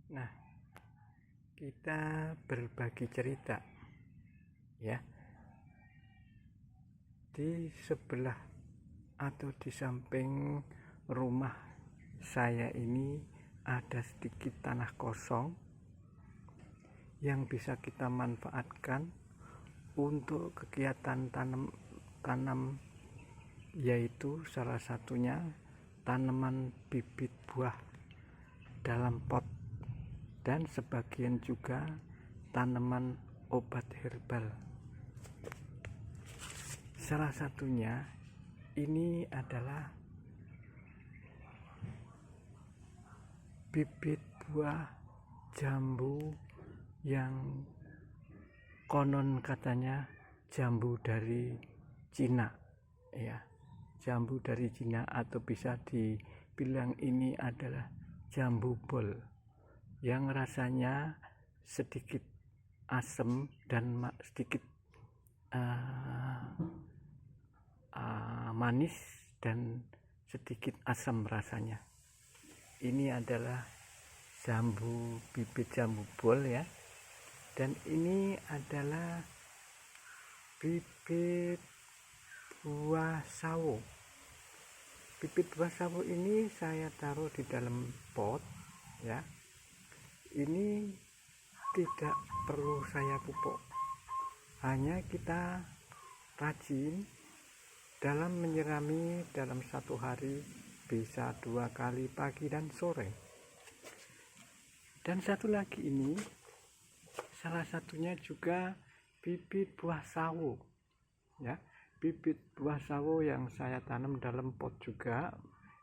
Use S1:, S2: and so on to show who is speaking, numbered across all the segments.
S1: Nah, kita berbagi cerita ya. Di sebelah atau di samping rumah saya ini ada sedikit tanah kosong yang bisa kita manfaatkan untuk kegiatan tanam, yaitu salah satunya tanaman bibit buah dalam pot, dan sebagian juga tanaman obat herbal. Salah satunya ini adalah bibit buah jambu yang konon katanya jambu dari Cina ya, jambu dari Cina, atau bisa dibilang ini adalah jambu bol yang rasanya sedikit asam dan sedikit manis dan sedikit asam rasanya. Ini adalah bibit jambu bol ya, dan ini adalah bibit buah sawo. Bibit buah sawo ini saya taruh di dalam pot ya. Ini tidak perlu saya pupuk, hanya kita rajin dalam menyirami dalam satu hari, bisa 2 kali, pagi dan sore. Dan satu lagi ini salah satunya juga bibit buah sawo ya, bibit buah sawo yang saya tanam dalam pot juga.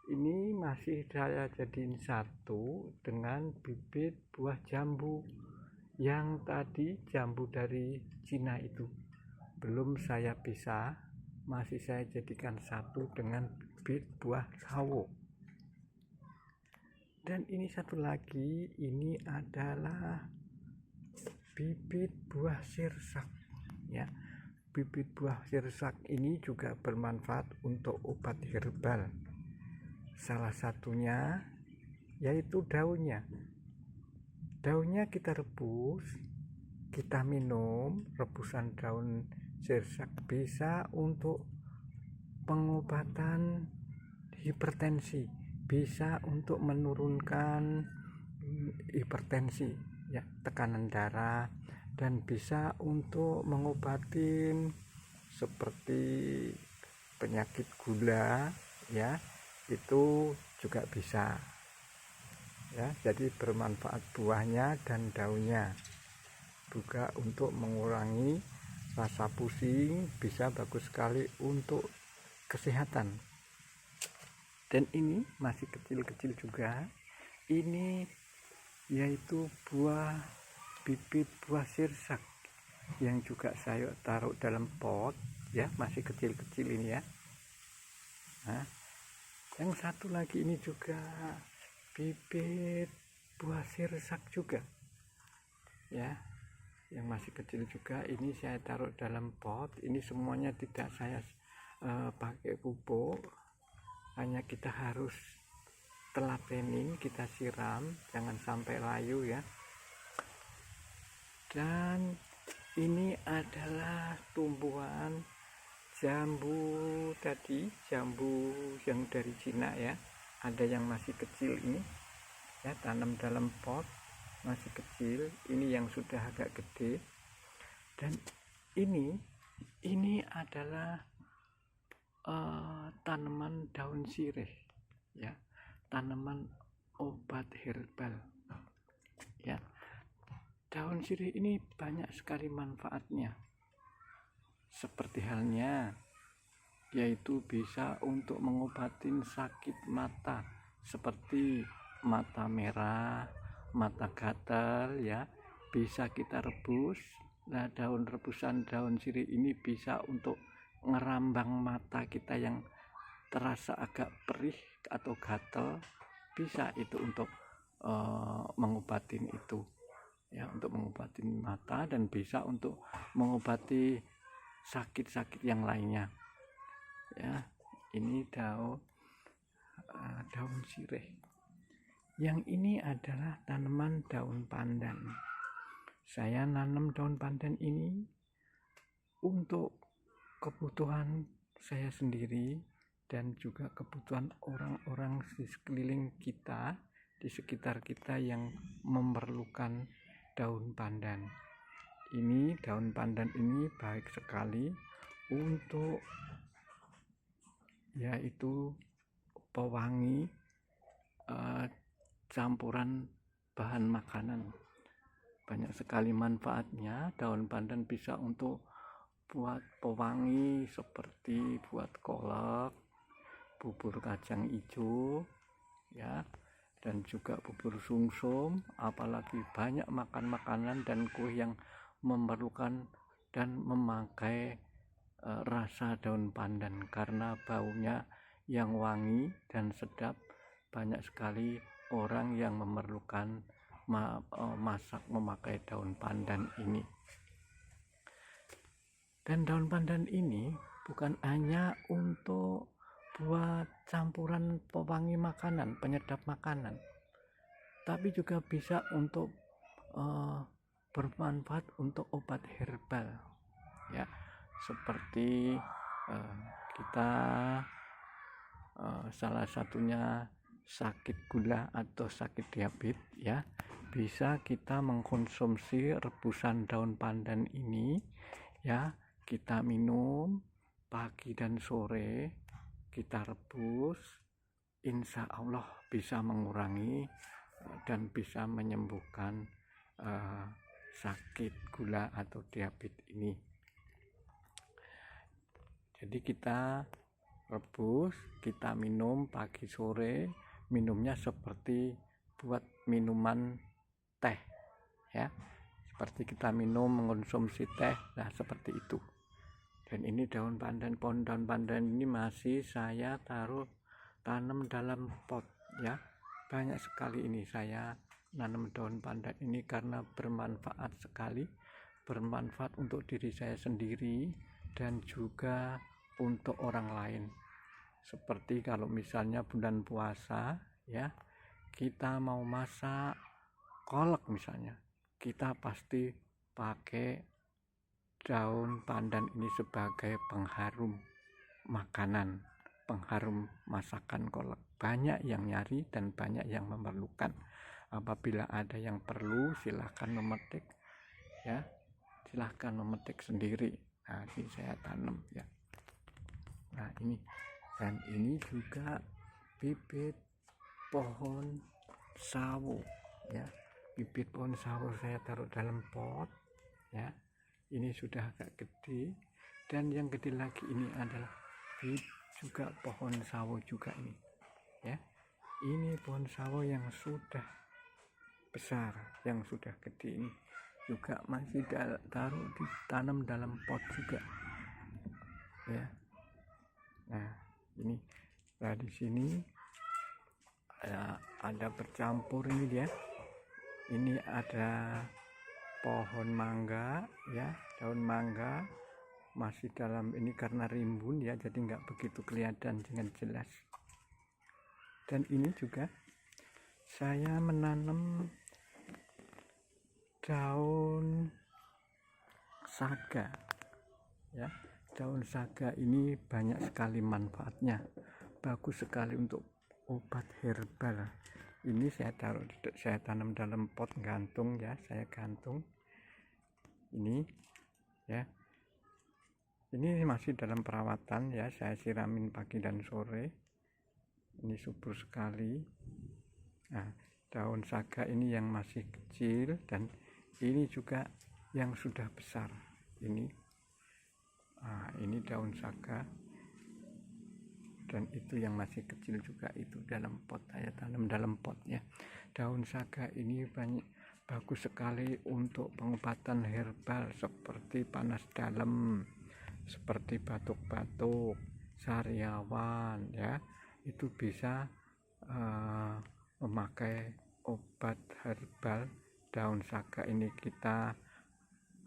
S1: Ini masih saya jadiin satu dengan bibit buah jambu yang tadi jambu dari Cina itu belum saya pisah, masih saya jadikan satu dengan bibit buah sawo. Dan ini satu lagi, ini adalah bibit buah sirsak ya. Bibit buah sirsak ini juga bermanfaat untuk obat herbal. Salah satunya yaitu daunnya. Daunnya kita rebus, kita minum. Rebusan daun sirsak bisa untuk pengobatan hipertensi, bisa untuk menurunkan hipertensi ya, tekanan darah, dan bisa untuk mengobatin seperti penyakit gula ya, itu juga bisa ya. Jadi bermanfaat buahnya dan daunnya, juga untuk mengurangi rasa pusing, bisa bagus sekali untuk kesehatan. Dan ini masih kecil-kecil juga, ini yaitu bibit buah sirsak yang juga saya taruh dalam pot ya, masih kecil-kecil ini ya. Nah, yang satu lagi ini juga bibit buah sirsak juga ya, yang masih kecil juga. Ini saya taruh dalam pot. Ini semuanya tidak saya pakai pupuk, hanya kita harus telatenin, kita siram, jangan sampai layu ya. Dan ini adalah tumbuhan jambu tadi, jambu yang dari Cina ya. Ada yang masih kecil ini ya, tanam dalam pot masih kecil. Ini yang sudah agak gede. Dan ini adalah tanaman daun sirih ya, tanaman obat herbal ya. Daun sirih ini banyak sekali manfaatnya, seperti halnya yaitu bisa untuk mengobatin sakit mata seperti mata merah, mata gatal ya, bisa kita rebus. Nah, rebusan daun sirih ini bisa untuk ngerambang mata kita yang terasa agak perih atau gatal, bisa itu untuk mengobatin itu ya, untuk mengobatin mata, dan bisa untuk mengobati sakit-sakit yang lainnya ya. Ini daun sirih. Yang ini adalah tanaman daun pandan. Saya nanam daun pandan ini untuk kebutuhan saya sendiri dan juga kebutuhan orang-orang di sekeliling kita, di sekitar kita yang memerlukan daun pandan. Ini daun pandan ini baik sekali untuk yaitu pewangi campuran bahan makanan. Banyak sekali manfaatnya. Daun pandan bisa untuk buat pewangi seperti buat kolak, bubur kacang hijau ya, dan juga bubur sumsum. Apalagi banyak makan makanan dan kue yang memerlukan dan memakai rasa daun pandan karena baunya yang wangi dan sedap. Banyak sekali orang yang memerlukan masak memakai daun pandan ini. Dan daun pandan ini bukan hanya untuk buat campuran pewangi makanan, penyedap makanan, tapi juga bisa untuk bermanfaat untuk obat herbal ya, seperti kita salah satunya sakit gula atau sakit diabetes ya, bisa kita mengkonsumsi rebusan daun pandan ini ya, kita minum pagi dan sore, kita rebus, insya Allah bisa mengurangi dan bisa menyembuhkan sakit gula atau diabetes ini. Jadi kita rebus, kita minum pagi sore, minumnya seperti buat minuman teh ya, seperti kita minum mengonsumsi teh, nah seperti itu. Dan ini daun pandan, pohon daun pandan ini masih saya tanam dalam pot ya. Banyak sekali ini saya nanam daun pandan ini karena bermanfaat sekali, bermanfaat untuk diri saya sendiri dan juga untuk orang lain. Seperti kalau misalnya bulan puasa ya, kita mau masak kolak misalnya, kita pasti pakai daun pandan ini sebagai pengharum makanan, pengharum masakan kolak. Banyak yang nyari dan banyak yang memerlukan. Apabila ada yang perlu, silahkan memetik ya, silahkan memetik sendiri. Nah, ini saya tanam ya. Nah ini, dan ini juga bibit pohon sawo ya, bibit pohon sawo saya taruh dalam pot ya. Ini sudah agak gede, dan yang gede lagi ini adalah juga pohon sawo juga ini ya. Ini pohon sawo yang sudah besar, yang sudah gede ini juga masih ditanam dalam pot juga ya. Nah ini, nah di sini ada bercampur ini dia. Ini ada pohon mangga ya, daun mangga masih dalam ini karena rimbun ya, jadi nggak begitu kelihatan dengan jelas. Dan ini juga saya menanam daun saga ya. Daun saga ini banyak sekali manfaatnya, bagus sekali untuk obat herbal. Ini saya tanam dalam pot gantung ya, saya gantung ini ya. Ini masih dalam perawatan ya, saya siramin pagi dan sore. Ini subur sekali. Nah, daun saga ini yang masih kecil, dan ini juga yang sudah besar ini. Ini daun saga, dan itu yang masih kecil juga, itu dalam pot, saya tanam dalam pot ya. Daun saga ini bagus sekali untuk pengobatan herbal seperti panas dalam, seperti batuk-batuk, sariawan ya. Itu bisa memakai obat herbal daun saga ini. Kita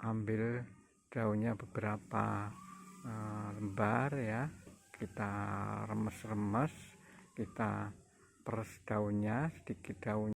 S1: ambil daunnya beberapa lembar ya, kita remes-remes, kita peres daunnya, sedikit daun